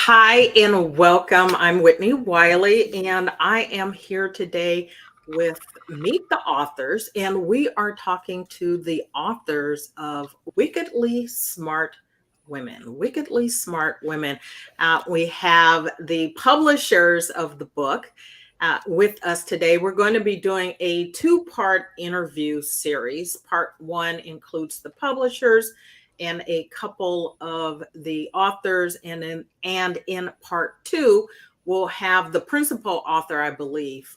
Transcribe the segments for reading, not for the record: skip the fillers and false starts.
Hi and welcome. I'm Whitney Wiley, and I am here today with Meet the Authors, and we are talking to the authors of Wickedly Smart Women. Wickedly Smart Women. We have the publishers of the book with us today. We're going to be doing a two-part interview series. Part one includes the publishers and a couple of the authors, and in part two we'll have the principal author, I believe,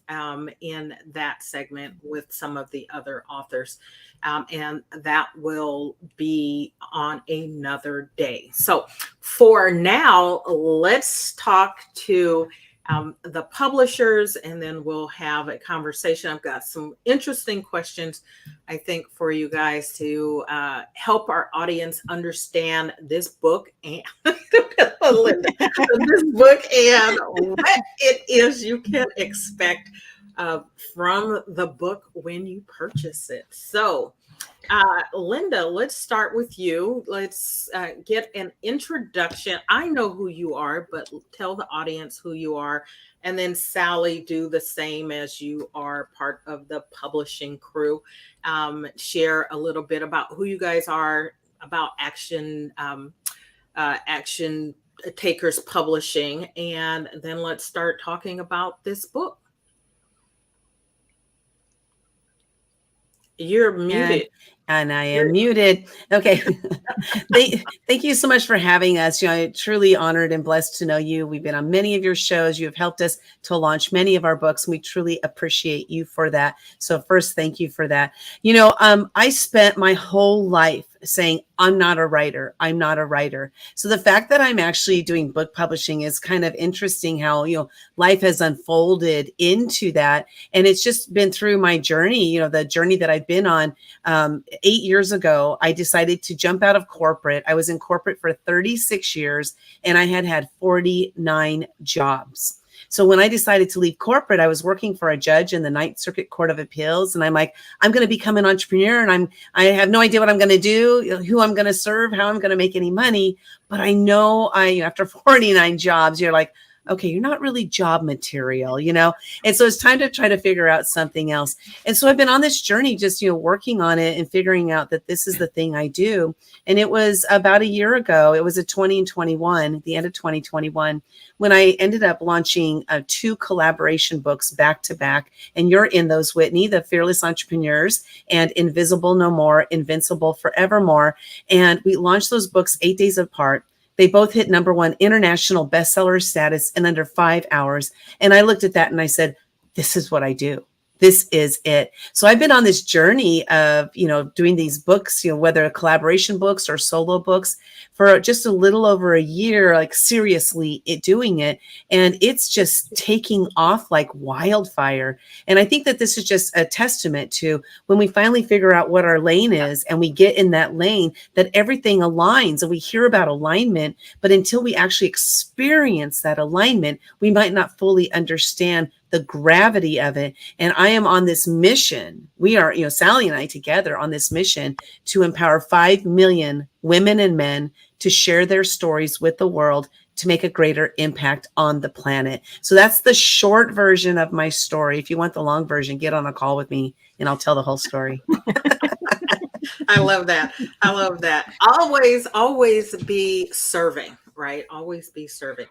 in that segment with some of the other authors, and that will be on another day. So for now, let's talk to the publishers, and then we'll have a conversation. I've got some interesting questions, I think, for you guys to help our audience understand this book and this book and what it is you can expect from the book when you purchase it. So, Linda, let's start with you. Let's get an introduction. I know who you are, but tell the audience who you are. And then Sally, do the same, as you are part of the publishing crew. Share a little bit about who you guys are, about Action Takers Publishing, and then let's start talking about this book. You're muted. And I am muted. Okay. Thank you so much for having us. I'm truly honored and blessed to know you. We've been on many of your shows. You have helped us to launch many of our books, and we truly appreciate you for that. So first, thank you for that. I spent my whole life saying, I'm not a writer. I'm not a writer. So the fact that I'm actually doing book publishing is kind of interesting how, life has unfolded into that. And it's just been through my journey, the journey that I've been on. 8 years ago, I decided to jump out of corporate. I was in corporate for 36 years and I had 49 jobs. So when I decided to leave corporate, I was working for a judge in the Ninth Circuit Court of Appeals. And I'm like, I'm going to become an entrepreneur, and I have no idea what I'm going to do, who I'm going to serve, how I'm going to make any money. But I know after 49 jobs, you're like, okay, you're not really job material, And so it's time to try to figure out something else. And so I've been on this journey, just, working on it and figuring out that this is the thing I do. And it was about a year ago, it was at the end of 2021, when I ended up launching 2 collaboration books back to back. And you're in those, Whitney, The Fearless Entrepreneurs and Invisible No More, Invincible Forevermore. And we launched those books 8 days apart. They both hit #1 international bestseller status in under 5 hours. And I looked at that and I said, this is what I do. This is it. So I've been on this journey of, doing these books, whether collaboration books or solo books, for just a little over a year, like seriously doing it. And it's just taking off like wildfire. And I think that this is just a testament to when we finally figure out what our lane is and we get in that lane, that everything aligns. And we hear about alignment, but until we actually experience that alignment, we might not fully understand the gravity of it. And I am on this mission. We are, Sally and I together on this mission to empower 5 million women and men to share their stories with the world to make a greater impact on the planet. So that's the short version of my story. If you want the long version, get on a call with me and I'll tell the whole story. I love that. I love that. Always be serving, right? Always be serving.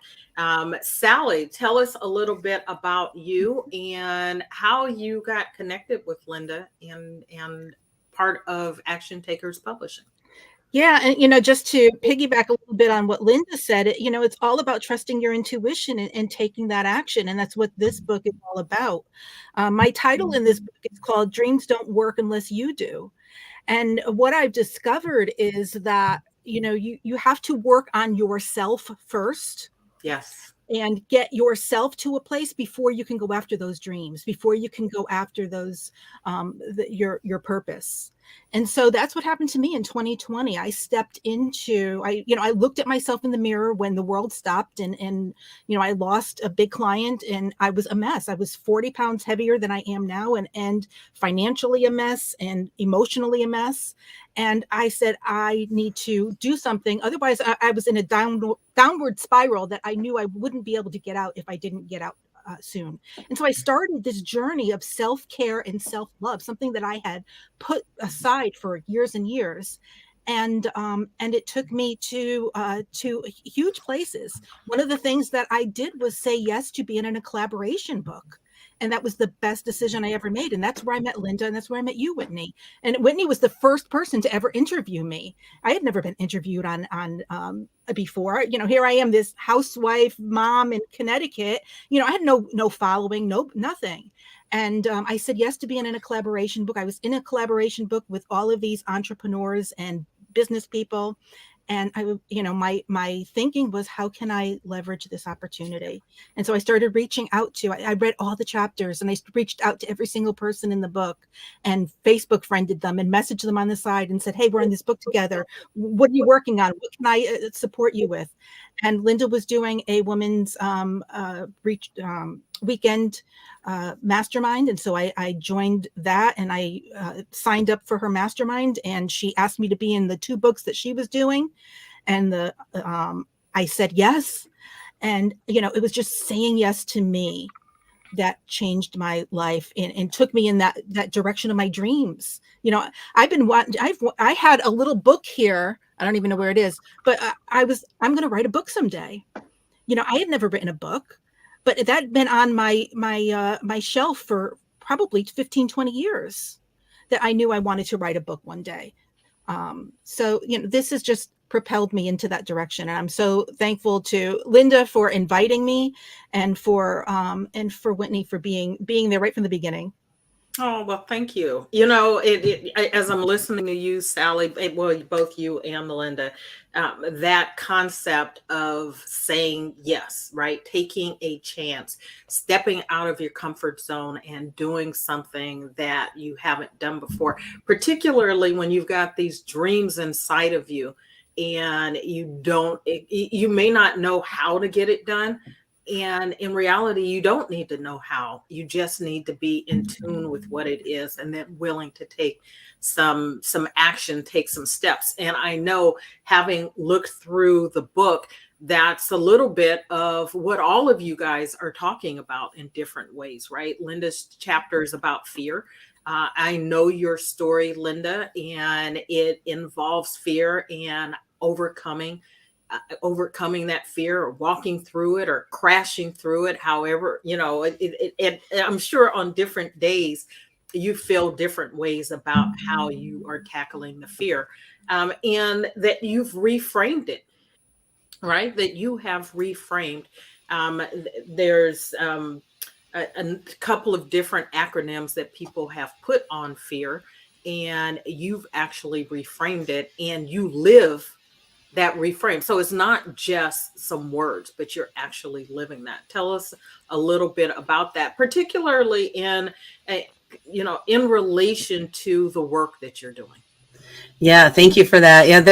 Sally, tell us a little bit about you and how you got connected with Linda and part of Action Takers Publishing. Yeah. And, just to piggyback a little bit on what Linda said, it's all about trusting your intuition and taking that action. And that's what this book is all about. My title in this book is called Dreams Don't Work Unless You Do. And what I've discovered is that, you have to work on yourself first. Yes. And get yourself to a place before you can go after those dreams, before you can go after those, your purpose. And so that's what happened to me in 2020. I stepped into, I looked at myself in the mirror when the world stopped, and I lost a big client, and I was a mess. I was 40 pounds heavier than I am now, and financially a mess and emotionally a mess. And I said, I need to do something. Otherwise, I was in a downward spiral that I knew I wouldn't be able to get out if I didn't get out soon. And so I started this journey of self-care and self-love, something that I had put aside for years and years. And it took me to huge places. One of the things that I did was say yes to being in a collaboration book. And that was the best decision I ever made. And that's where I met Linda, and that's where I met you, Whitney. And Whitney was the first person to ever interview me. I had never been interviewed on before. Here I am, this housewife mom in Connecticut. I had no following, nothing. And I said yes to being in a collaboration book. I was in a collaboration book with all of these entrepreneurs and business people. And my thinking was, how can I leverage this opportunity? And so I started reaching out to, I read all the chapters, and I reached out to every single person in the book, and Facebook friended them and messaged them on the side and said, hey, we're in this book together. What are you working on? What can I support you with? And Linda was doing a women's weekend mastermind. And so I joined that, and I signed up for her mastermind, and she asked me to be in the 2 books that she was doing. And I said yes. And, it was just saying yes to me that changed my life and took me in that direction of my dreams. I had a little book here. I don't even know where it is, but I'm going to write a book someday. I had never written a book, but that had been on my shelf for probably 15, 20 years, that I knew I wanted to write a book one day. So this has just propelled me into that direction. And I'm so thankful to Linda for inviting me, and for Whitney for being there right from the beginning. Oh, well, thank you. As I'm listening to you, Sally, well, both you and Melinda, that concept of saying yes, right? Taking a chance, stepping out of your comfort zone and doing something that you haven't done before, particularly when you've got these dreams inside of you and you may not know how to get it done. And in reality, you don't need to know how. You just need to be in tune with what it is, and then willing to take some action, take some steps. And I know, having looked through the book, that's a little bit of what all of you guys are talking about in different ways, right? Linda's chapter is about fear. I know your story, Linda, and it involves fear and overcoming that fear, or walking through it, or crashing through it. However, I'm sure on different days you feel different ways about how you are tackling the fear, and that you've reframed it, right? That you have reframed. There's a couple of different acronyms that people have put on fear, and you've actually reframed it, and you live that reframe. So it's not just some words, but you're actually living that. Tell us a little bit about that, particularly in relation to the work that you're doing. Yeah, thank you for that. Yeah,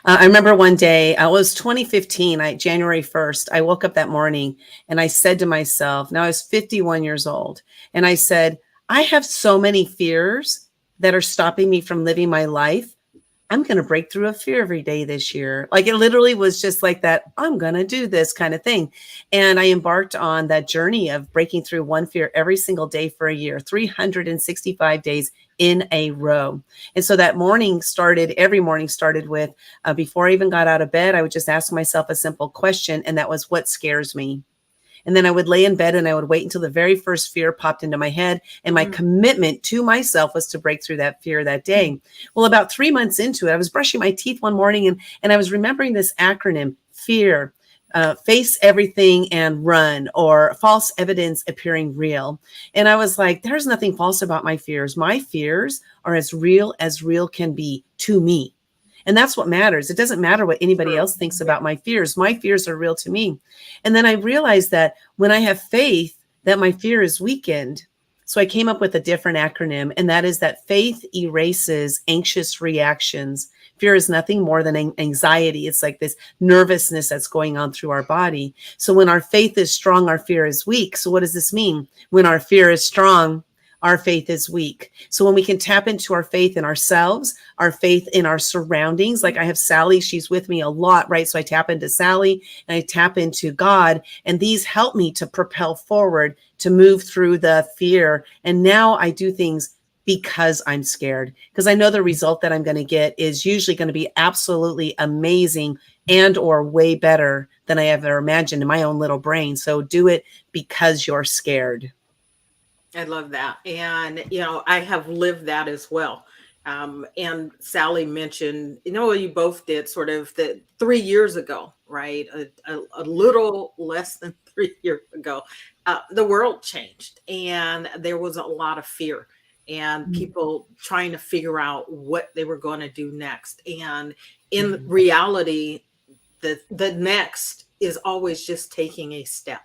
I remember one day, it was 2015, January 1st, I woke up that morning and I said to myself, now I was 51 years old, and I said, I have so many fears that are stopping me from living my life. I'm going to break through a fear every day this year. Like, it literally was just like that. I'm going to do this kind of thing. And I embarked on that journey of breaking through one fear every single day for a year, 365 days in a row. And so that every morning started with, before I even got out of bed, I would just ask myself a simple question. And that was, what scares me? And then I would lay in bed and I would wait until the very first fear popped into my head. And my commitment to myself was to break through that fear that day. Well, about 3 months into it, I was brushing my teeth one morning and I was remembering this acronym, FEAR, face everything and run, or false evidence appearing real. And I was like, there's nothing false about my fears. My fears are as real can be to me. And that's what matters. It doesn't matter what anybody else thinks about my fears. My fears are real to me. And then I realized that when I have faith, that my fear is weakened. So I came up with a different acronym, and that is that faith erases anxious reactions. Fear is nothing more than anxiety. It's like this nervousness that's going on through our body. So when our faith is strong, our fear is weak. So what does this mean? When our fear is strong, our faith is weak. So when we can tap into our faith in ourselves, our faith in our surroundings, like I have Sally, she's with me a lot, right? So I tap into Sally and I tap into God, and these help me to propel forward, to move through the fear. And now I do things because I'm scared, because I know the result that I'm going to get is usually going to be absolutely amazing and or way better than I ever imagined in my own little brain. So do it because you're scared. I love that. And, I have lived that as well. And Sally mentioned, you both did sort of the 3 years ago, right? A little less than 3 years ago, the world changed and there was a lot of fear and people trying to figure out what they were going to do next. And in reality, the next is always just taking a step,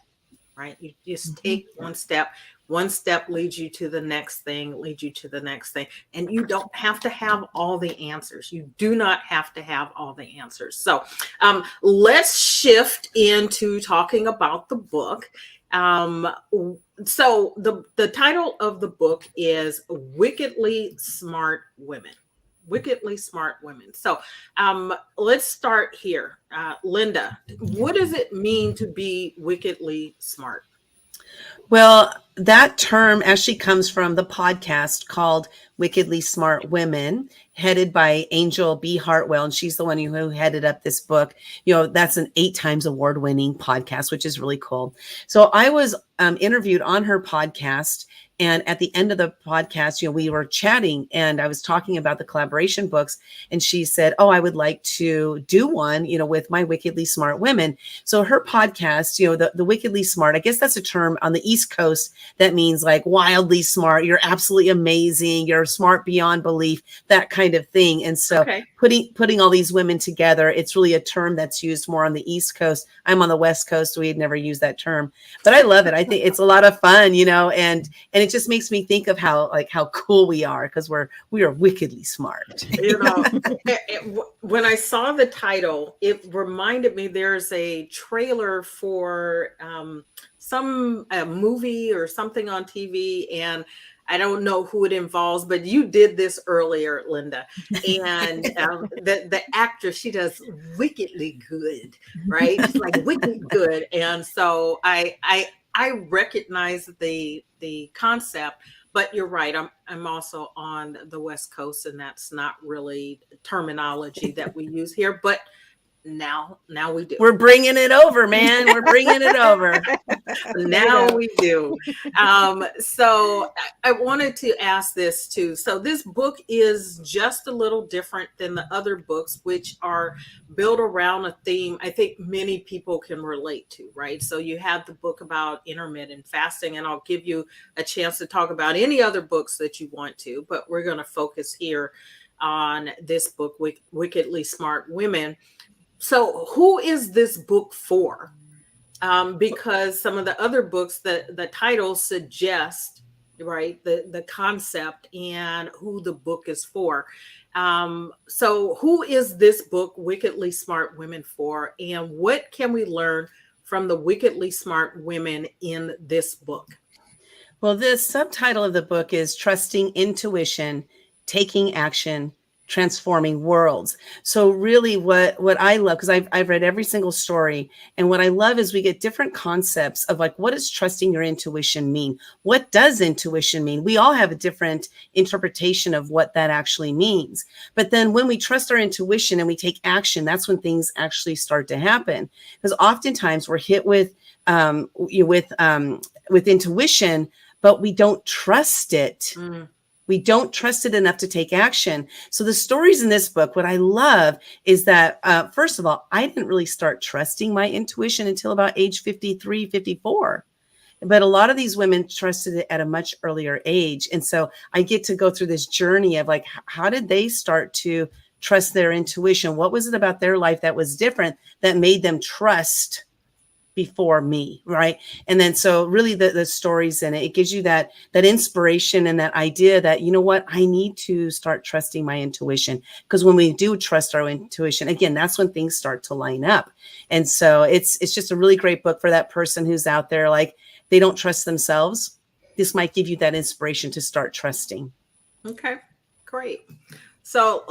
right? You just take one step. One step leads you to the next thing, leads you to the next thing. And you don't have to have all the answers. You do not have to have all the answers. So let's shift into talking about the book. So the title of the book is Wickedly Smart Women. Wickedly Smart Women. So let's start here. Linda, what does it mean to be wickedly smart? Well, that term actually comes from the podcast called Wickedly Smart Women, headed by Angel B. Hartwell. And she's the one who headed up this book. That's an 8 times award-winning podcast, which is really cool. So I was interviewed on her podcast. And at the end of the podcast, we were chatting and I was talking about the collaboration books. And she said, oh, I would like to do one, with my Wickedly Smart Women. So her podcast, the Wickedly Smart, I guess that's a term on the East Coast that means like wildly smart. You're absolutely amazing. You're smart beyond belief, that kind of thing. And so putting all these women together, it's really a term that's used more on the East Coast. I'm on the West Coast. So we had never used that term, but I love it. I think it's a lot of fun, and it just makes me think of how cool we are because we are wickedly smart. When I saw the title, it reminded me there's a trailer for some movie or something on TV, and I don't know who it involves, but you did this earlier, Linda. And the actress, she does wickedly good, right? She's like wicked good. And so I recognize the concept, but you're right. I'm also on the West Coast, and that's not really terminology that we use here. But now we do. We're bringing it over, man. We're bringing it over. Now we do. So I wanted to ask this too. So this book is just a little different than the other books, which are built around a theme I think many people can relate to, right? So you have the book about intermittent fasting, and I'll give you a chance to talk about any other books that you want to, but we're going to focus here on this book, Wickedly Smart Women. So who is this book for? Because some of the other books, the titles suggest, right, the concept and who the book is for. So who is this book, Wickedly Smart Women, for? And what can we learn from the wickedly smart women in this book? Well, the subtitle of the book is Trusting Intuition, Taking Action, Transforming Worlds. So really what I love, because I've read every single story, and what I love is we get different concepts of like, what does trusting your intuition mean? What does intuition mean? We all have a different interpretation of what that actually means. But then when we trust our intuition and we take action, that's when things actually start to happen. Because oftentimes we're hit with intuition, but we don't trust it. We don't trust it enough to take action. So the stories in this book, what I love is that, first of all, I didn't really start trusting my intuition until about age 53, 54. But a lot of these women trusted it at a much earlier age. And so I get to go through this journey of like, how did they start to trust their intuition? What was it about their life that was different that made them trust before me, right? And then so really the stories in it, it gives you that inspiration and that idea that, you know what, I need to start trusting my intuition, because when we do trust our intuition, again, that's when things start to line up. And so it's just a really great book for that person who's out there, like they don't trust themselves. This might give you that inspiration to start trusting. Okay, great. So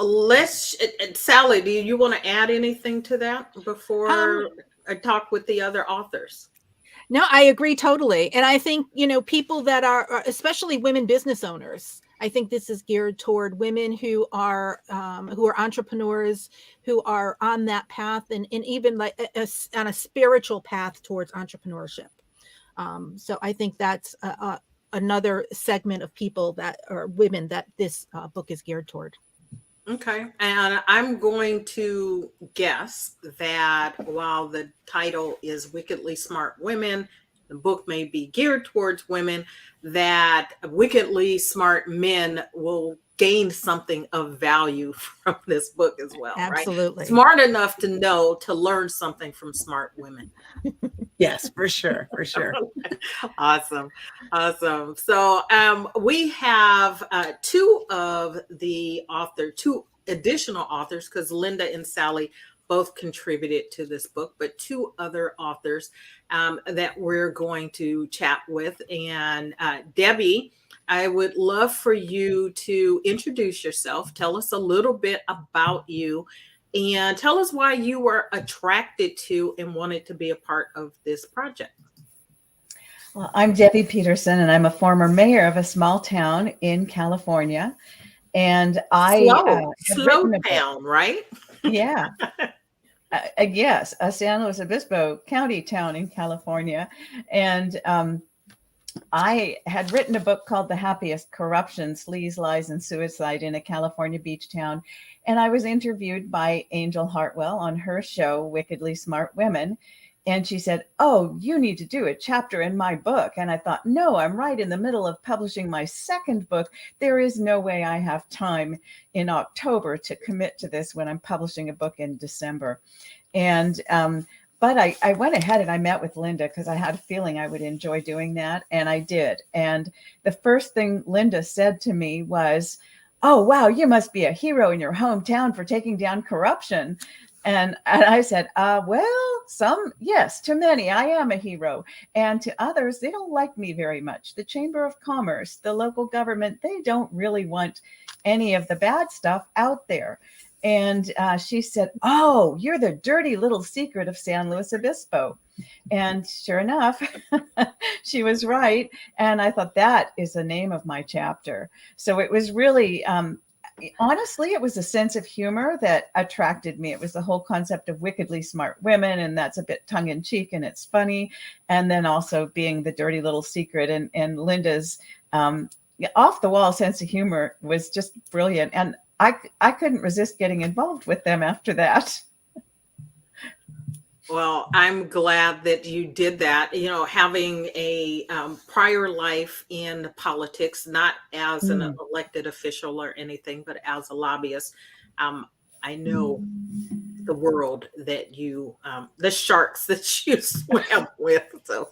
Sally, do you want to add anything to that before I talk with the other authors? No, I agree totally. And I think, people that are, especially women business owners, I think this is geared toward women who are entrepreneurs, who are on that path, and even like on a spiritual path towards entrepreneurship. So I think that's another segment of people that are women that this book is geared toward. Okay. And I'm going to guess that while the title is Wickedly Smart Women, the book may be geared towards women, that wickedly smart men will gain something of value from this book as well. Absolutely. Right? Smart enough to know to learn something from smart women. Yes, for sure. For sure. Awesome. So we have two additional authors, because Linda and Sally both contributed to this book, but two other authors that we're going to chat with. And Debbie, I would love for you to introduce yourself. Tell us a little bit about you, and tell us why you were attracted to and wanted to be a part of this project. Well, I'm Debbie Peterson, and I'm a former mayor of a small town in California. And slow town, right? Yeah. Yes, a San Luis Obispo County town in California. And I had written a book called The Happiest: Corruption, Sleaze, Lies, and Suicide in a California Beach Town. And I was interviewed by Angel Hartwell on her show, Wickedly Smart Women. And she said, "Oh, you need to do a chapter in my book." And I thought, no, I'm right in the middle of publishing my second book. There is no way I have time in October to commit to this when I'm publishing a book in December. And but I went ahead and I met with Linda because I had a feeling I would enjoy doing that. And I did. And the first thing Linda said to me was, "Oh, wow, you must be a hero in your hometown for taking down corruption." And I said, well, yes, to many, I am a hero. And to others, they don't like me very much. The Chamber of Commerce, the local government, they don't really want any of the bad stuff out there. And she said, "Oh, you're the dirty little secret of San Luis Obispo." And sure enough, she was right. And I thought, that is the name of my chapter. So it was really, honestly, it was a sense of humor that attracted me. It was the whole concept of wickedly smart women, and that's a bit tongue in cheek and it's funny. And then also being the dirty little secret, and Linda's off the wall sense of humor was just brilliant. And I couldn't resist getting involved with them after that. Well, I'm glad that you did that. Having a prior life in politics, not as an elected official or anything, but as a lobbyist, I know the world that the sharks that you swam with. So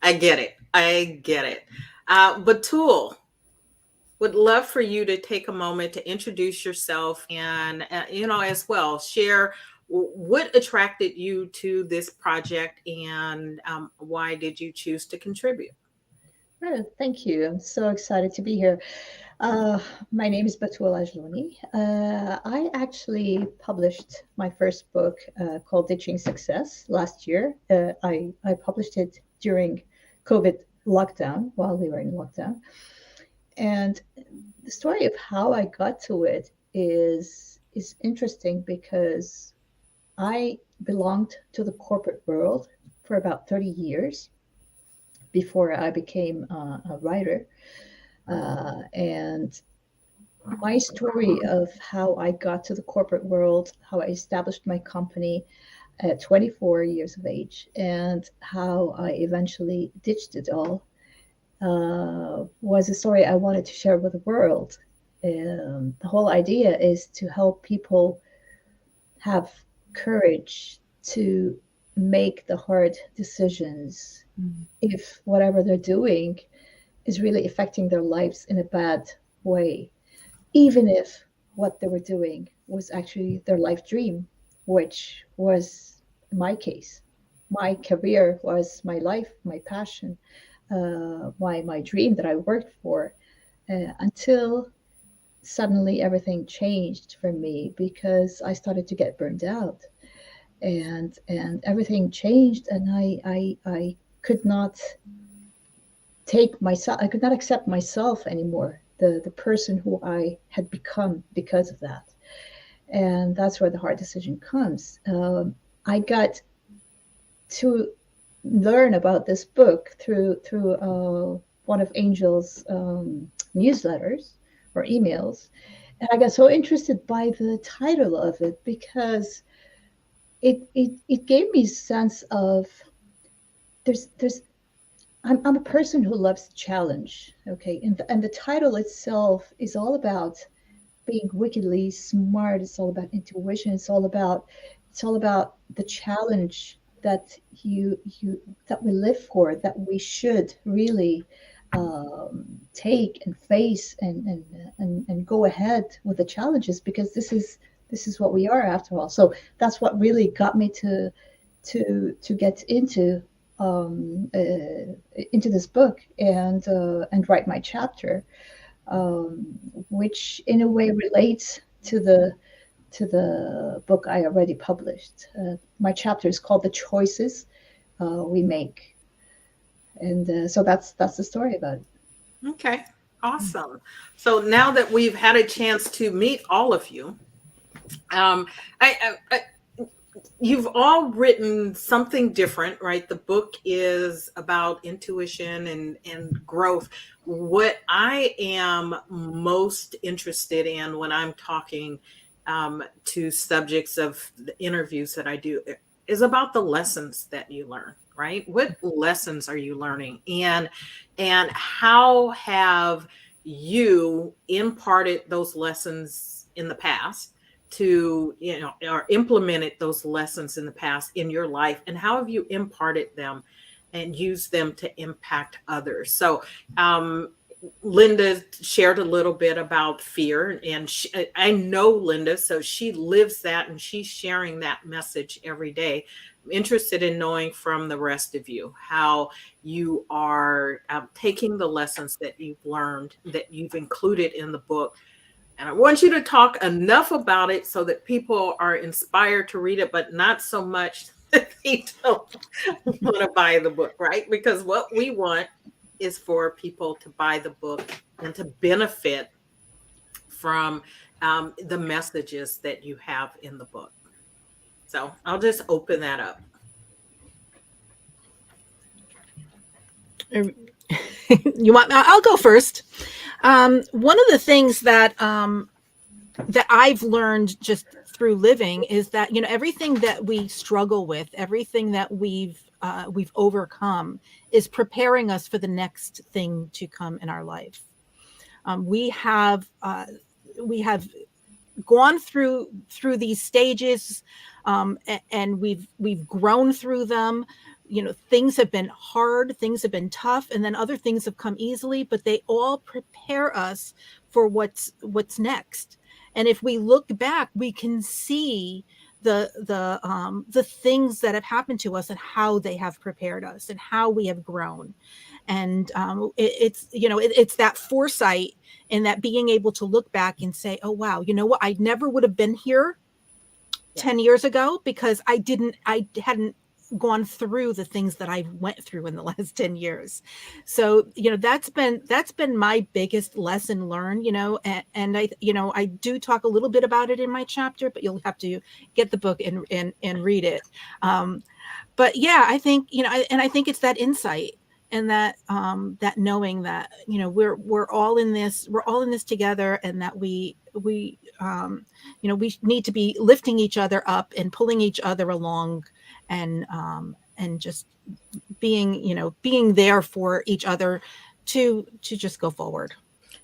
I get it. Batul, would love for you to take a moment to introduce yourself and, as well, share what attracted you to this project, and why did you choose to contribute? Oh, thank you. I'm so excited to be here. My name is Batul Ajluni. I actually published my first book called Ditching Success last year. I published it during COVID lockdown, while we were in lockdown. And the story of how I got to it is interesting, because I belonged to the corporate world for about 30 years before I became a writer. And my story of how I got to the corporate world, how I established my company at 24 years of age, and how I eventually ditched it all, was a story I wanted to share with the world. The whole idea is to help people have courage to make the hard decisions if whatever they're doing is really affecting their lives in a bad way, even if what they were doing was actually their life dream, which was my case. My career was my life, my passion, my dream that I worked for, until suddenly everything changed for me because I started to get burned out, and everything changed, and I could not take myself, I could not accept myself anymore, the person who I had become because of that. And that's where the hard decision comes. I got to learn about this book through one of Angel's newsletters or emails, and I got so interested by the title of it because it gave me a sense of there's I'm a person who loves challenge. Okay, and the title itself is all about being wickedly smart. It's all about intuition. It's all about the challenge that that we live for, that we should really take and face and go ahead with the challenges, because this is what we are after all. So that's what really got me to get into this book and write my chapter, which in a way relates to the book I already published. My chapter is called "The Choices We Make," and so that's the story about it. Okay, awesome. So now that we've had a chance to meet all of you, I you've all written something different, right? The book is about intuition and growth. What I am most interested in when I'm talking to subjects of the interviews that I do is about the lessons that you learn, right? What lessons are you learning? And how have you imparted those lessons in the past to, or implemented those lessons in the past in your life, and how have you imparted them and used them to impact others? So Linda shared a little bit about fear, and I know Linda, so she lives that and she's sharing that message every day. I'm interested in knowing from the rest of you how you are taking the lessons that you've learned, that you've included in the book. And I want you to talk enough about it so that people are inspired to read it, but not so much that they don't want to buy the book, right? Because what we want is for people to buy the book and to benefit from the messages that you have in the book. So I'll just open that up. You want? I'll go first. One of the things that I've learned just through living is that everything that we struggle with, everything that we've overcome, is preparing us for the next thing to come in our life. We have gone through these stages, and we've grown through them. Things have been hard, things have been tough, and then other things have come easily, but they all prepare us for what's next. And if we look back, we can see the things that have happened to us and how they have prepared us and how we have grown. And it's that foresight and that being able to look back and say, oh wow, you know what, I never would have been here 10 years ago because I hadn't gone through the things that I went through in the last 10 years. So, that's been my biggest lesson learned, and I do talk a little bit about it in my chapter, but you'll have to get the book and read it. But yeah, I think, I think it's that insight and that knowing that, we're all in this together, and that we need to be lifting each other up and pulling each other along, and just being there for each other to just go forward.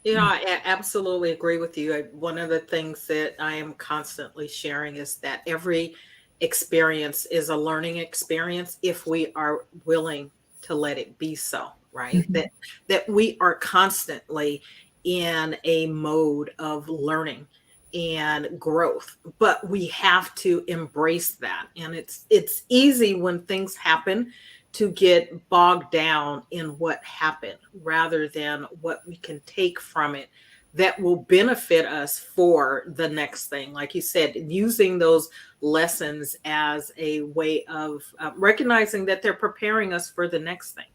I absolutely agree with you. One of the things that I am constantly sharing is that every experience is a learning experience if we are willing to let it be so, right? Mhm. That we are constantly in a mode of learning and growth, but we have to embrace that. And it's easy when things happen to get bogged down in what happened rather than what we can take from it that will benefit us for the next thing. Like you said, using those lessons as a way of recognizing that they're preparing us for the next thing.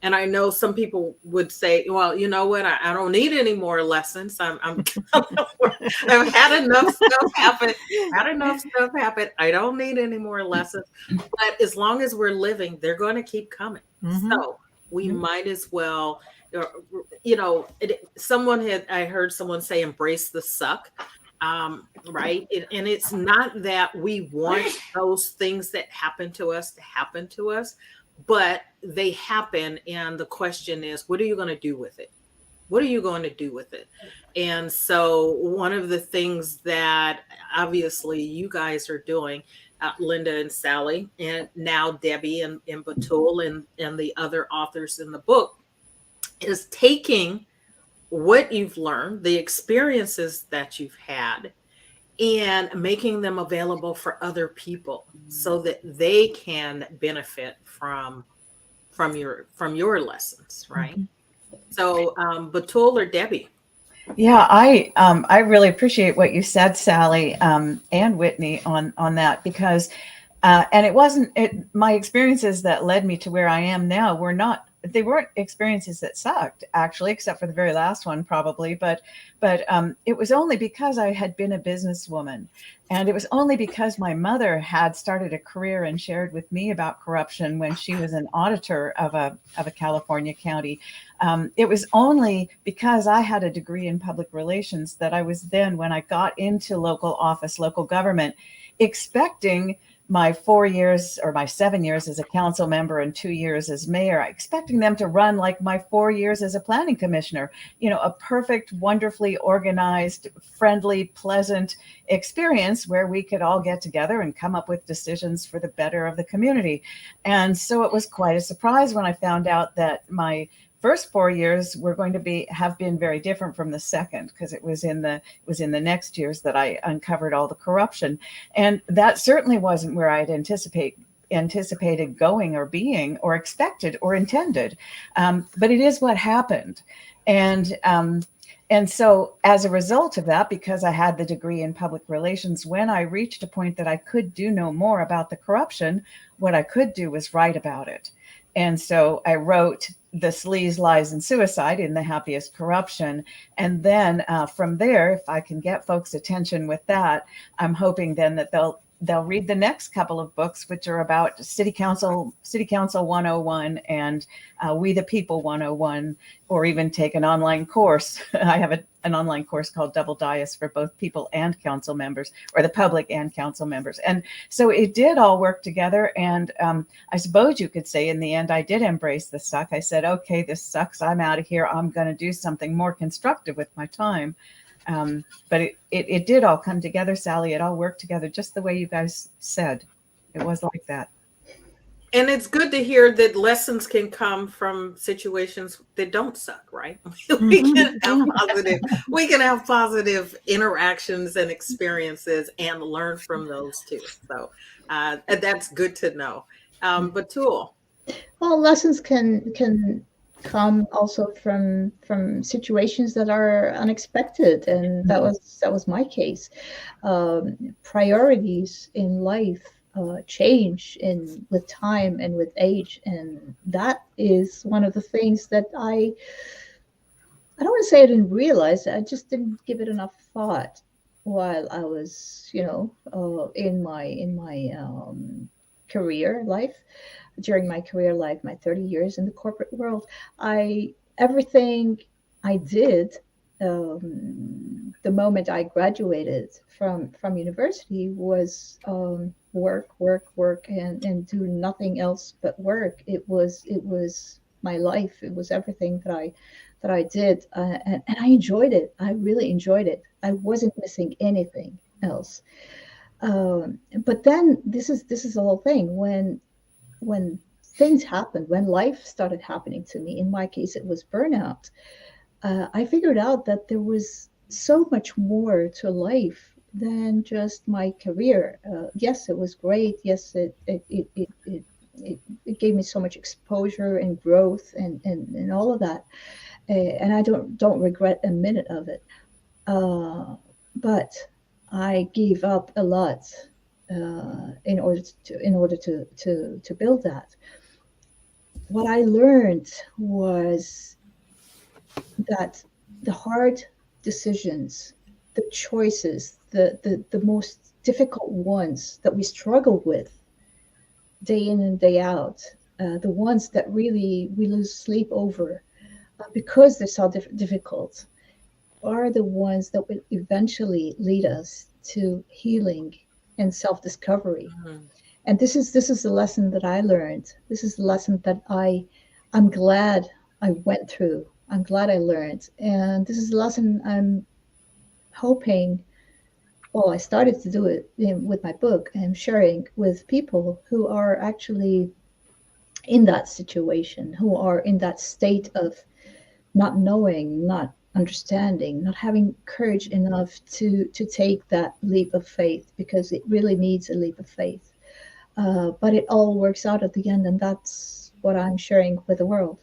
And I know some people would say, well, you know what? I don't need any more lessons. I've had enough stuff happen. Had enough stuff happen. I don't need any more lessons. But as long as we're living, they're going to keep coming. Mhm. So we Mhm. might as well, I heard someone say, embrace the suck. Right. And it's not that we want those things that happen to us to happen to us, but they happen. And the question is, what are you going to do with it? What are you going to do with it? And so, one of the things that obviously you guys are doing, Linda and Sally, and now Debbie and Batul and the other authors in the book, is taking what you've learned, the experiences that you've had, and making them available for other people so that they can benefit from your lessons, right? So, Batul or Debbie? Yeah, I really appreciate what you said, Sally, and Whitney on that, because and it wasn't my experiences that led me to where I am now they weren't experiences that sucked, actually, except for the very last one probably, but it was only because I had been a businesswoman, and it was only because my mother had started a career and shared with me about corruption when she was an auditor of a California county. It was only because I had a degree in public relations that I was then, when I got into local office, local government, expecting my 4 years or my 7 years as a council member and 2 years as mayor, expecting them to run like my 4 years as a planning commissioner, a perfect, wonderfully organized, friendly, pleasant experience where we could all get together and come up with decisions for the better of the community. And so it was quite a surprise when I found out that my first 4 years were going to have been very different from the second, because it was in the next years that I uncovered all the corruption. And that certainly wasn't where I'd anticipated going or being or expected or intended. But it is what happened. And so as a result of that, because I had the degree in public relations, when I reached a point that I could do no more about the corruption, what I could do was write about it. And so I wrote The Sleaze, Lies, and Suicide in The Happiest Corruption. And then from there, if I can get folks' attention with that, I'm hoping then that they'll read the next couple of books, which are about City Council 101 and We the People 101, or even take an online course. I have an online course called Double Dias for both people and council members, or the public and council members. And so it did all work together. And I suppose you could say in the end, I did embrace the suck. I said, okay, this sucks. I'm out of here. I'm going to do something more constructive with my time. But it did all come together, Sally. It all worked together just the way you guys said. It was like that. And it's good to hear that lessons can come from situations that don't suck, right? we can have positive interactions and experiences and learn from those too. So that's good to know. Batul. Well, lessons can come also from situations that are unexpected, and that was my case. Priorities in life change with time and with age, and that is one of the things that I don't want to say I didn't realize. I just didn't give it enough thought while I was, in my career life. During my career life, my 30 years in the corporate world, everything I did the moment I graduated from university was work, and do nothing else but work. It was my life. It was everything that I did, and I enjoyed it. I really enjoyed it. I wasn't missing anything else. But then this is the whole thing. When things happened, when life started happening to me, in my case, it was burnout. I figured out that there was so much more to life than just my career. Yes, it was great. Yes, it gave me so much exposure and growth and all of that. And I don't regret a minute of it. But I gave up a lot in order to build that. What I learned was that the hard decisions, the choices, the most difficult ones that we struggle with day in and day out, the ones that really we lose sleep over because they're so difficult, are the ones that will eventually lead us to healing and self-discovery. Mhm. And this is the lesson that I learned. This is the lesson that I'm glad I went through. I'm glad I learned. And this is the lesson I'm hoping, well, I started to do it with my book and sharing with people who are actually in that situation, who are in that state of not knowing, not understanding, not having courage enough to take that leap of faith, because it really needs a leap of faith. But it all works out at the end, and that's what I'm sharing with the world.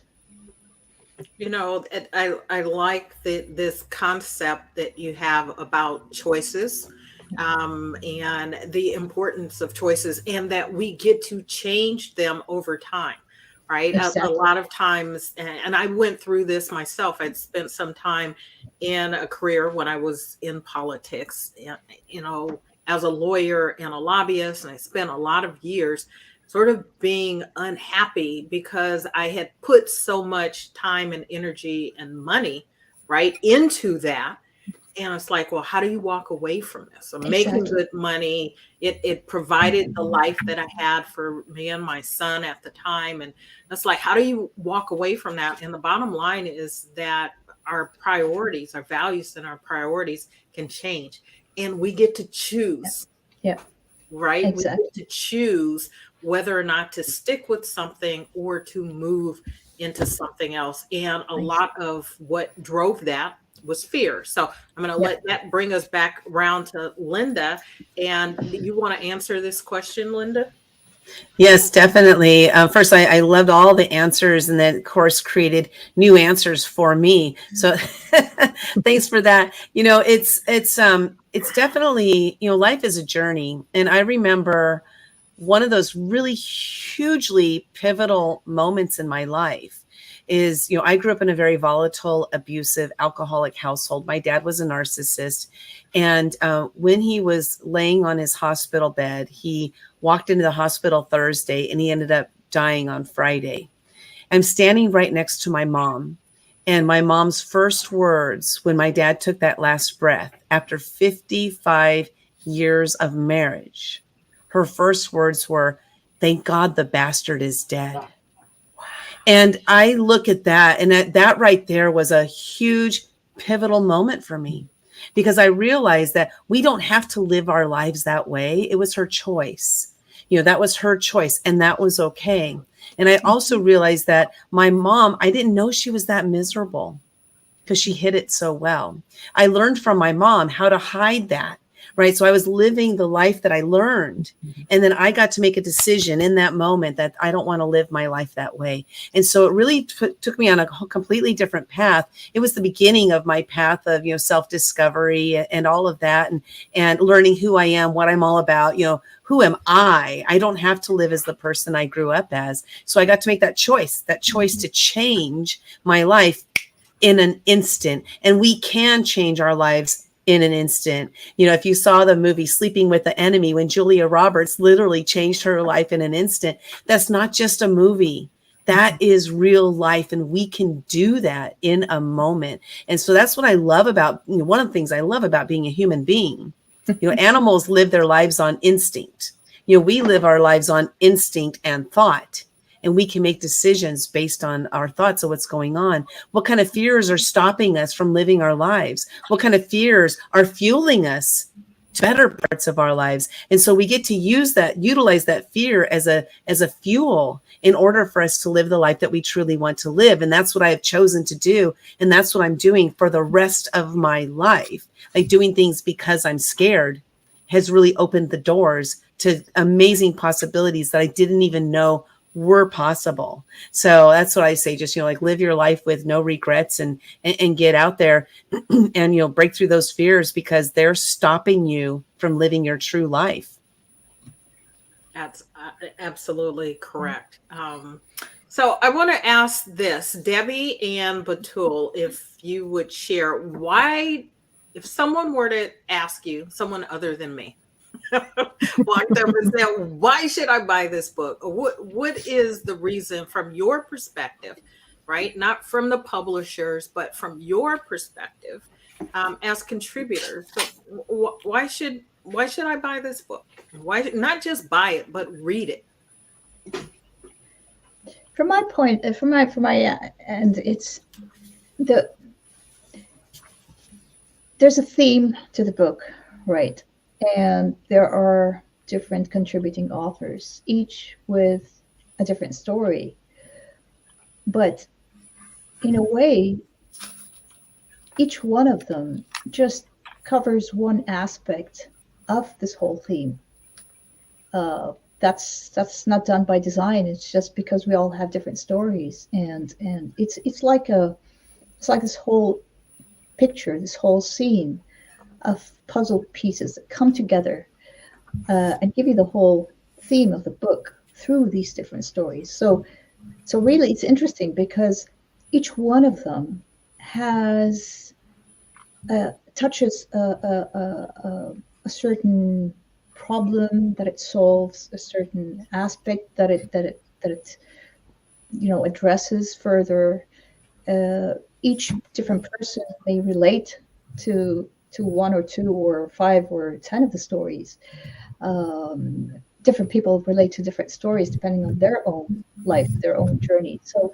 You know, I like this concept that you have about choices, and the importance of choices, and that we get to change them over time, right? A Exactly. lot of times, and I went through this myself. I'd spent some time in a career when I was in politics, you know, as a lawyer and a lobbyist, and I spent a lot of years sort of being unhappy because I had put so much time and energy and money right into that. And it's like, well, how do you walk away from this? I'm making Exactly. good money. It provided the life that I had for me and my son at the time. And it's like, how do you walk away from that? And the bottom line is that our priorities, our values and our priorities can change. And we get to choose, Yeah, right? We get exactly. to choose whether or not to stick with something or to move into something else. And a Nice. lot of what drove that was fear. So I'm going to Yeah. let that bring us back around to Linda. And you want to answer this question, Linda? Yes, definitely. First, I loved all the answers, and then, of course, created new answers for me. So, thanks for that. You know, it's definitely, you know, life is a journey, and I remember one of those really hugely pivotal moments in my life is, you know, I grew up in a very volatile, abusive, alcoholic household. My dad was a narcissist, and when he was laying on his hospital bed, he walked into the hospital Thursday and he ended up dying on Friday. I'm standing right next to my mom. And my mom's first words when my dad took that last breath after 55 years of marriage, her first words were, "Thank God the bastard is dead." And I look at that, and that right there was a huge pivotal moment for me, because I realized that we don't have to live our lives that way. It was her choice. You know, that was her choice, and that was okay. And I also realized that my mom, I didn't know she was that miserable because she hid it so well. I learned from my mom how to hide that, right? So I was living the life that I learned. And then I got to make a decision in that moment that I don't want to live my life that way. And so it really took me on a completely different path. It was the beginning of my path of, you know, self-discovery and all of that, and learning who I am, what I'm all about. You know, who am I? I don't have to live as the person I grew up as. So I got to make that choice to change my life in an instant. And we can change our lives in an instant. You know, if you saw the movie Sleeping with the Enemy, when Julia Roberts literally changed her life in an instant, that's not just a movie. That is real life, and we can do that in a moment. And so that's what I love about, you know, one of the things I love about being a human being. You know, animals live their lives on instinct. You know, we live our lives on instinct and thought, and we can make decisions based on our thoughts of what's going on. What kind of fears are stopping us from living our lives? What kind of fears are fueling us better parts of our lives. And so we get to utilize that fear as a fuel in order for us to live the life that we truly want to live. And that's what I have chosen to do. And that's what I'm doing for the rest of my life. Like, doing things because I'm scared has really opened the doors to amazing possibilities that I didn't even know were possible. So that's what I say, just, like, live your life with no regrets and get out there and, break through those fears, because they're stopping you from living your true life. That's absolutely correct. So I want to ask this, Debbie and Batul, if you would share why, if someone were to ask you, someone other than me, walked up and said, why should I buy this book? What is the reason from your perspective, right? Not from the publishers, but from your perspective as contributors. So why should I buy this book? Why not just buy it, but read it? From my end, it's there's a theme to the book, right? And there are different contributing authors, each with a different story. But in a way, each one of them just covers one aspect of this whole theme. That's not done by design. It's just because we all have different stories, and it's like this whole picture, this whole scene of puzzle pieces that come together and give you the whole theme of the book through these different stories. So really, it's interesting because each one of them has touches a certain problem that it solves, a certain aspect that it addresses further. Each different person may relate to one or two or five or 10 of the stories. Different people relate to different stories depending on their own life, their own journey. So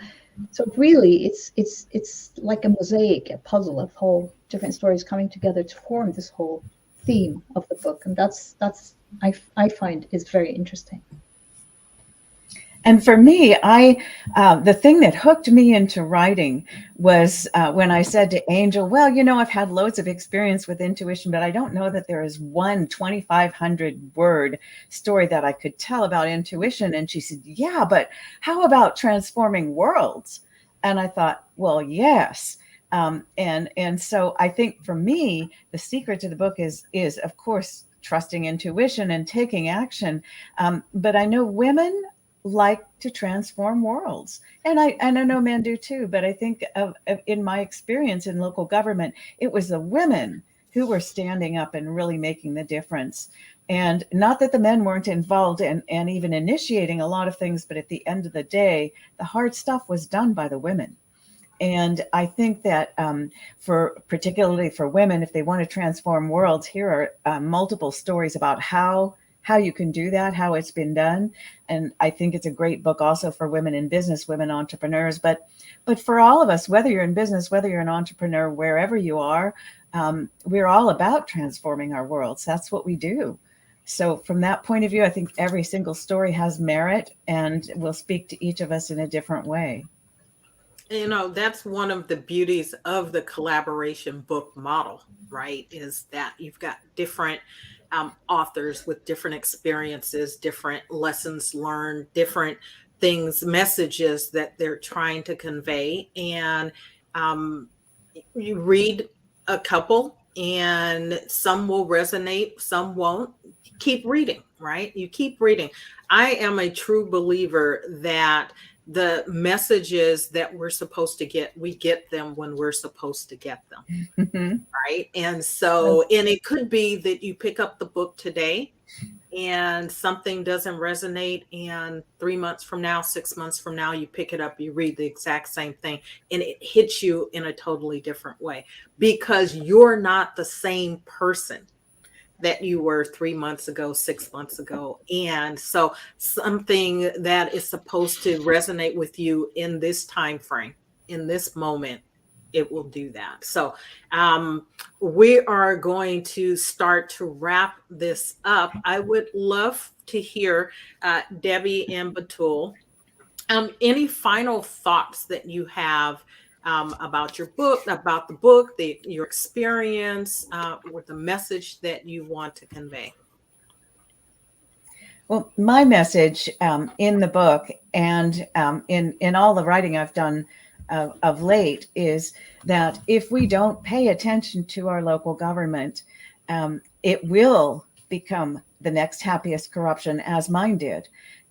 really, it's like a mosaic, a puzzle of whole different stories coming together to form this whole theme of the book, and that's I find is very interesting. And for me, the thing that hooked me into writing was when I said to Angel, well, I've had loads of experience with intuition, but I don't know that there is one 2,500 word story that I could tell about intuition. And she said, yeah, but how about transforming worlds? And I thought, well, yes. And so I think for me, the secret to the book is of course, trusting intuition and taking action. But I know women like to transform worlds, and I know men do too. But I think in my experience in local government, it was the women who were standing up and really making the difference. And not that the men weren't involved and even initiating a lot of things, but at the end of the day, the hard stuff was done by the women. And I think that particularly for women, if they want to transform worlds, here are multiple stories about how you can do that, how it's been done. And I think it's a great book also for women in business, women entrepreneurs, but for all of us, whether you're in business, whether you're an entrepreneur, wherever you are, we're all about transforming our worlds. That's what we do. So from that point of view, I think every single story has merit and will speak to each of us in a different way. That's one of the beauties of the collaboration book model, right? Is that you've got different authors with different experiences, different lessons learned, different things, messages that they're trying to convey. And you read a couple and some will resonate, some won't. Keep reading, right? You keep reading. I am a true believer that the messages that we're supposed to get, we get them when we're supposed to get them. Mm-hmm. Right. And so, and it could be that you pick up the book today and something doesn't resonate. And 3 months from now, 6 months from now, you pick it up, you read the exact same thing, and it hits you in a totally different way because you're not the same person that you were 3 months ago, 6 months ago. And so something that is supposed to resonate with you in this time frame, in this moment, it will do that. So we are going to start to wrap this up. I would love to hear Debbie and Batul, any final thoughts that you have about your book, about the book, your experience, with the message that you want to convey. Well, my message in the book and in all the writing I've done of late is that if we don't pay attention to our local government, it will become the next happiest corruption, as mine did.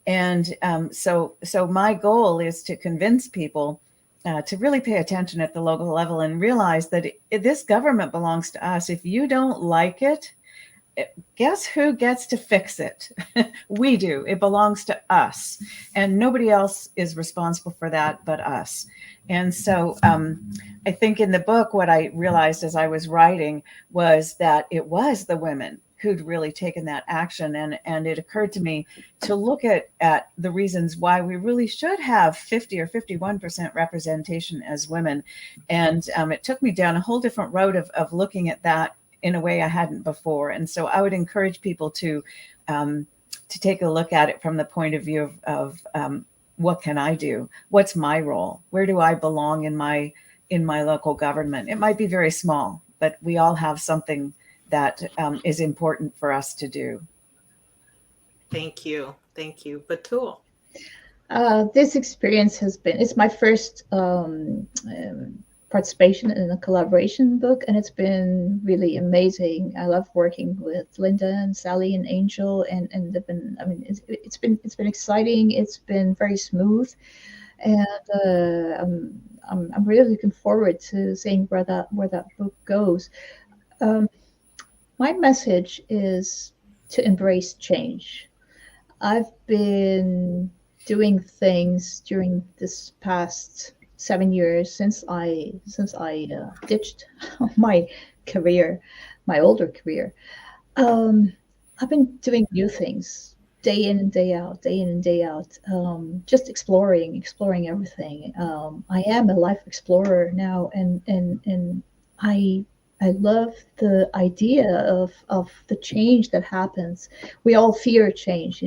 And so my goal is to convince people to really pay attention at the local level and realize that this government belongs to us. If you don't like it, guess who gets to fix it? We do. It belongs to us, and nobody else is responsible for that but us. And so I think in the book, what I realized as I was writing was that it was the women who'd really taken that action. And it occurred to me to look at the reasons why we really should have 50 or 51% representation as women. And it took me down a whole different road of looking at that in a way I hadn't before. And so I would encourage people to take a look at it from the point of view of what can I do? What's my role? Where do I belong in my local government? It might be very small, but we all have something that is important for us to do. Thank you. Thank you. Batul. This experience it's my first participation in a collaboration book, and it's been really amazing. I love working with Linda and Sally and Angel, and they've been, I mean, it's been exciting. It's been very smooth, and I'm really looking forward to seeing where that book goes. My message is to embrace change. I've been doing things during this past 7 years since I ditched my career, my older career. I've been doing new things day in and day out, just exploring everything. I am a life explorer now, and I love the idea of the change that happens. We all fear change,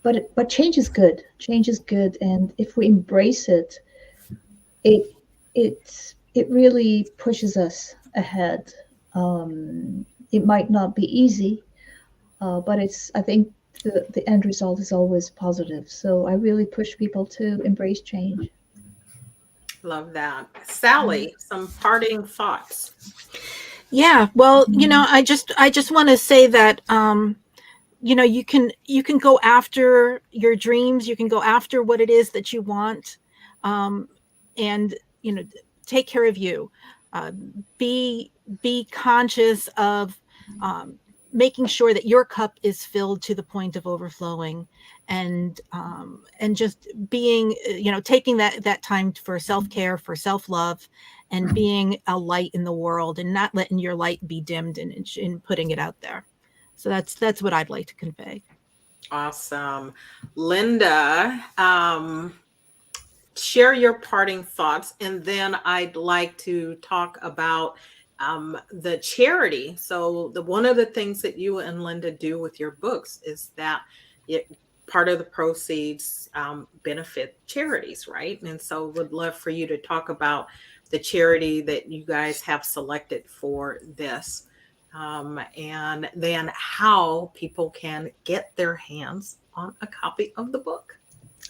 but change is good. Change is good, and if we embrace it, it really pushes us ahead. It might not be easy, but I think the end result is always positive. So I really push people to embrace change. Love that. Sally, some parting thoughts. Yeah, well, I just want to say that you can go after your dreams, you can go after what it is that you want, and take care of you. Be conscious of making sure that your cup is filled to the point of overflowing, and just being, taking that time for self-care, for self-love, and being a light in the world, and not letting your light be dimmed in putting it out there. So that's what I'd like to convey. Awesome. Linda, share your parting thoughts, and then I'd like to talk about the charity. So one of the things that you and Linda do with your books is that part of the proceeds benefit charities, right? And so would love for you to talk about the charity that you guys have selected for this, and then how people can get their hands on a copy of the book.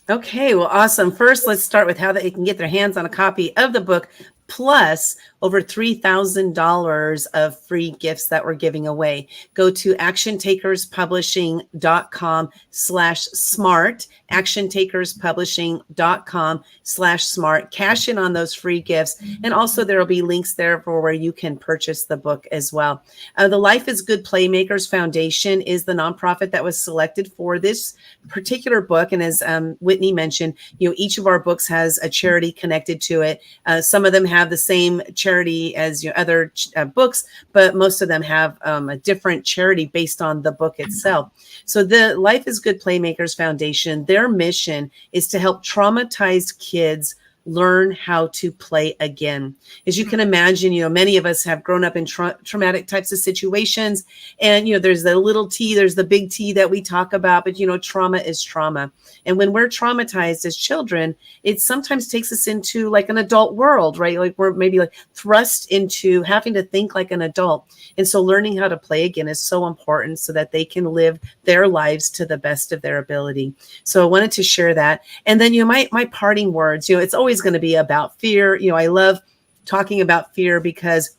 Okay, well, awesome. First, let's start with how they can get their hands on a copy of the book, plus over $3,000 of free gifts that we're giving away. Go to actiontakerspublishing.com/smart, actiontakerspublishing.com/smart. Cash in on those free gifts. And also there will be links there for where you can purchase the book as well. The Life is Good Playmakers Foundation is the nonprofit that was selected for this particular book. And as Whitney mentioned, each of our books has a charity connected to it. Some of them have the same charity as other books, but most of them have a different charity based on the book itself. So the Life is Good Playmakers Foundation, their mission is to help traumatized kids learn how to play again. As you can imagine, many of us have grown up in traumatic types of situations. And, there's the little T, there's the big T that we talk about, but, trauma is trauma. And when we're traumatized as children, it sometimes takes us into like an adult world, right? Like we're maybe like thrust into having to think like an adult. And so learning how to play again is so important so that they can live their lives to the best of their ability. So I wanted to share that. And then, my parting words, it's always going to be about fear. I love talking about fear because,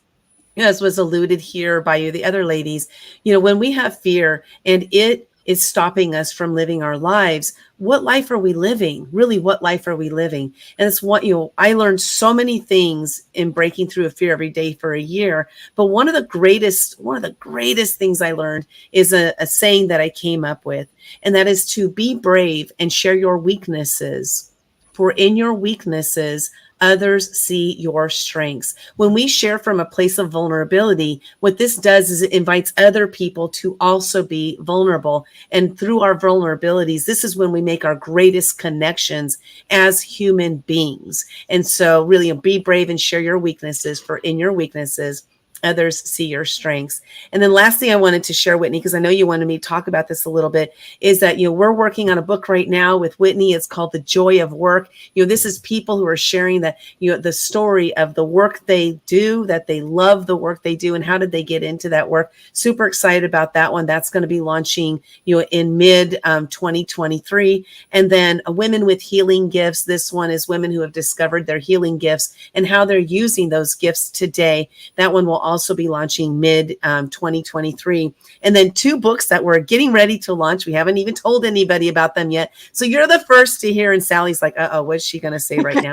as was alluded here by the other ladies, when we have fear and it is stopping us from living our lives, what life are we living? Really, what life are we living? And it's what, I learned so many things in breaking through a fear every day for a year. But one of the greatest things I learned is a saying that I came up with, and that is to be brave and share your weaknesses. For in your weaknesses, others see your strengths. When we share from a place of vulnerability, what this does is it invites other people to also be vulnerable. And through our vulnerabilities, this is when we make our greatest connections as human beings. And so really be brave and share your weaknesses, for in your weaknesses, others see your strengths. And then lastly, I wanted to share, Whitney, because I know you wanted me to talk about this a little bit, is that, we're working on a book right now with Whitney. It's called The Joy of Work. This is people who are sharing that, the story of the work they do, that they love the work they do, and how did they get into that work. Super excited about that one. That's going to be launching, in mid 2023. And then Women with Healing Gifts. This one is women who have discovered their healing gifts and how they're using those gifts today. That one will also be launching mid 2023. And then 2 books that we're getting ready to launch. We haven't even told anybody about them yet. So you're the first to hear. And Sally's like, what's she going to say right now?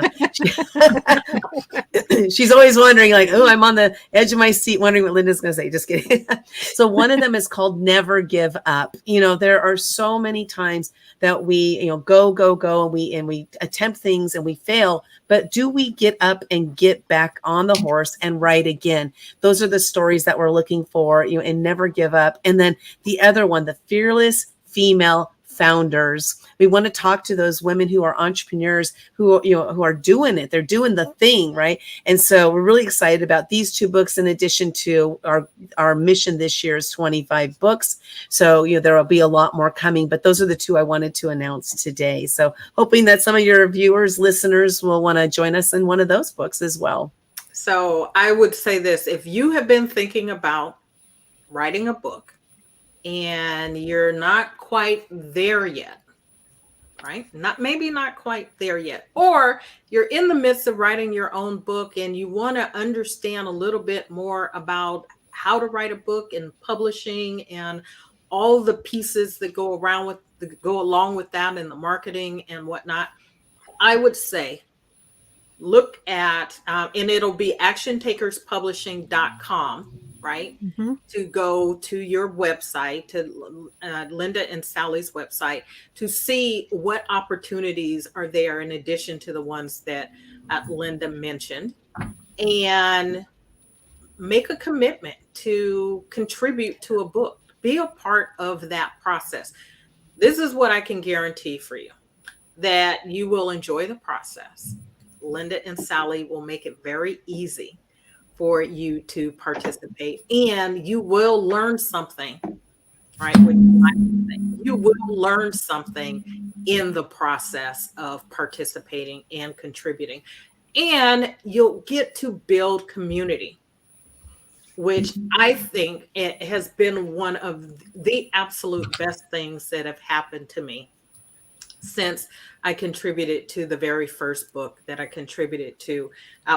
She's always wondering, like, I'm on the edge of my seat wondering what Linda's going to say. Just kidding. So one of them is called Never Give Up. There are so many times that we, go, and we attempt things and we fail. But do we get up and get back on the horse and ride again? Those are the stories that we're looking for, and Never Give Up. And then the other one, The Fearless Female Founders. We want to talk to those women who are entrepreneurs, who are doing it. They're doing the thing, right? And so we're really excited about these 2 books, in addition to our mission this year is 25 books. So, there will be a lot more coming, but those are the 2 I wanted to announce today. So hoping that some of your viewers, listeners will want to join us in one of those books as well. So I would say this: if you have been thinking about writing a book and you're not quite there yet, right? Maybe not quite there yet, or you're in the midst of writing your own book and you want to understand a little bit more about how to write a book and publishing and all the pieces that go along with that, and the marketing and whatnot, I would say look at, and it'll be actiontakerspublishing.com, right? Mm-hmm. To go to your website, to Linda and Sally's website, to see what opportunities are there in addition to the ones that Linda mentioned, and make a commitment to contribute to a book. Be a part of that process. This is what I can guarantee for you, that you will enjoy the process. Linda and Sally will make it very easy for you to participate, and you will learn something, right? You will learn something in the process of participating and contributing, and you'll get to build community, which I think it has been one of the absolute best things that have happened to me since I contributed to the very first book that I contributed to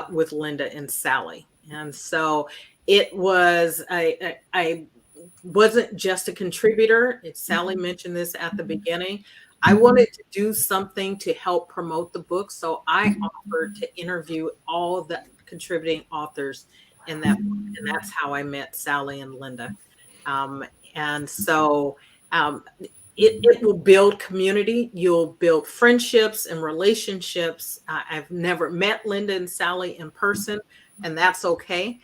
with Linda and Sally. And so it was, I wasn't just a contributor. Sally mentioned this at the beginning. I wanted to do something to help promote the book. So I offered to interview all the contributing authors in that book. And that's how I met Sally and Linda. And so it will build community. You'll build friendships and relationships. I've never met Linda and Sally in person, and that's okay.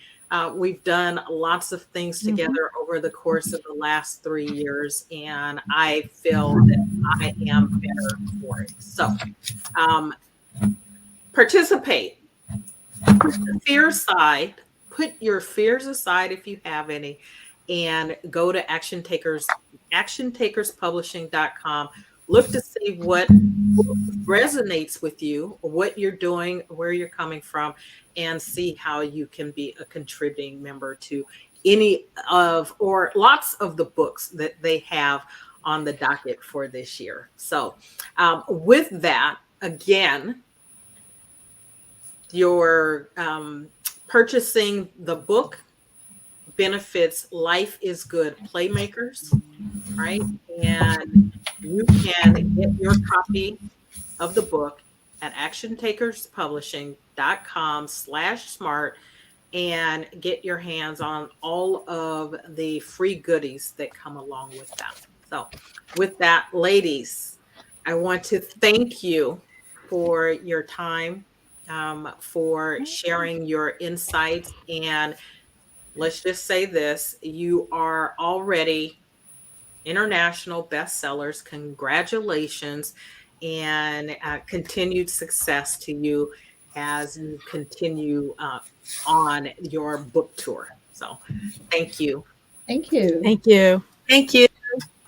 We've done lots of things together over the course of the last 3 years, and I feel that I am better for it. So participate. Put your fears aside. Put your fears aside if you have any, and go to actiontakerspublishing.com. Look to see what resonates with you, what you're doing, where you're coming from, and see how you can be a contributing member to any of or lots of the books that they have on the docket for this year. So with that, again, your purchasing the book benefits Life is Good Playmakers, right? And you can get your copy of the book at actiontakerspublishing.com/smart and get your hands on all of the free goodies that come along with that. So with that, ladies, I want to thank you for your time, for sharing your insights. And let's just say this, you are already international bestsellers. Congratulations, and continued success to you as you continue on your book tour. So thank you. Thank you. Thank you. Thank you.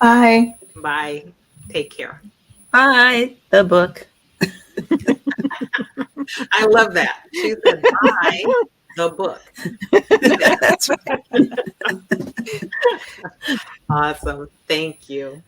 Bye. Bye. Take care. Bye. The book. I love that. She said, bye, the book. That's right. Awesome. Thank you.